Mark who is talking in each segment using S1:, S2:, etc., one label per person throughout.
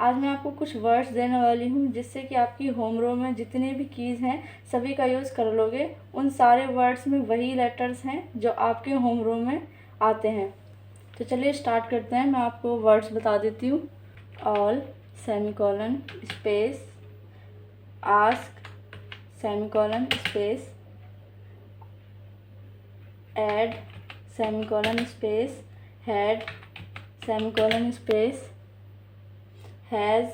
S1: आज मैं आपको कुछ वर्ड्स देने वाली हूँ जिससे कि आपकी होम रो में जितने भी कीज़ हैं सभी का यूज़ कर लोगे। उन सारे वर्ड्स में वही लेटर्स हैं जो आपके होम रो में आते हैं। तो चलिए स्टार्ट करते हैं। मैं आपको वर्ड्स बता देती हूँ। All, semicolon, space, ask, semicolon, space, add, semicolon, space, had, semicolon, space, has,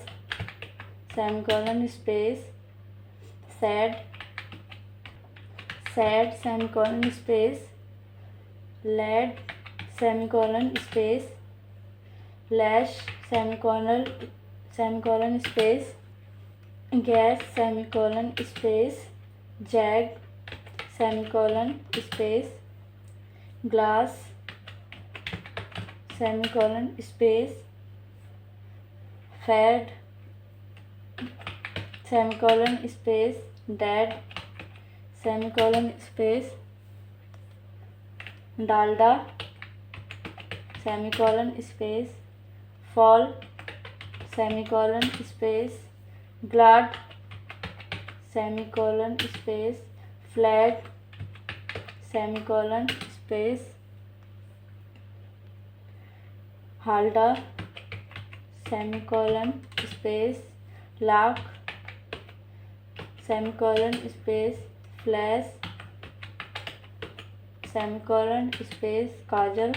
S1: semicolon, space, sad, sad, semicolon, space, lad, semicolon, space, lash, semicolon, space, gas, semicolon, space, jag, semicolon, space, glass, semicolon, space, fad, semicolon, space, dad, semicolon, space, Dalda, semicolon, space, fall, semicolon, space, glad, semicolon, space, flag, semicolon, space, हाल्डा, semicolon, space, lakh, semicolon, space, flash, semicolon, space, kajal,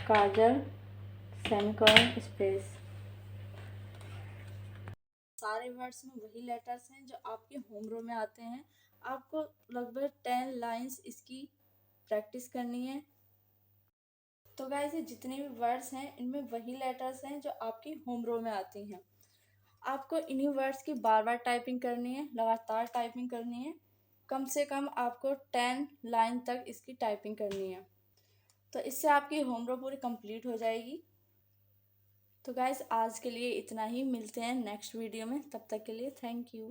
S1: kajal, semicolon, space. सारे words में वही letters हैं जो आपके home रो में आते हैं। आपको लगभग 10 लाइंस इसकी प्रैक्टिस करनी है। तो गाइस, ये जितने भी वर्ड्स हैं इनमें वही लेटर्स हैं जो आपकी होम रो में आती हैं। आपको इन्हीं वर्ड्स की बार बार टाइपिंग करनी है, लगातार टाइपिंग करनी है। कम से कम आपको 10 लाइन तक इसकी टाइपिंग करनी है। तो इससे आपकी होम रो पूरी कंप्लीट हो जाएगी। तो गाइस, आज के लिए इतना ही। मिलते हैं नेक्स्ट वीडियो में। तब तक के लिए थैंक यू।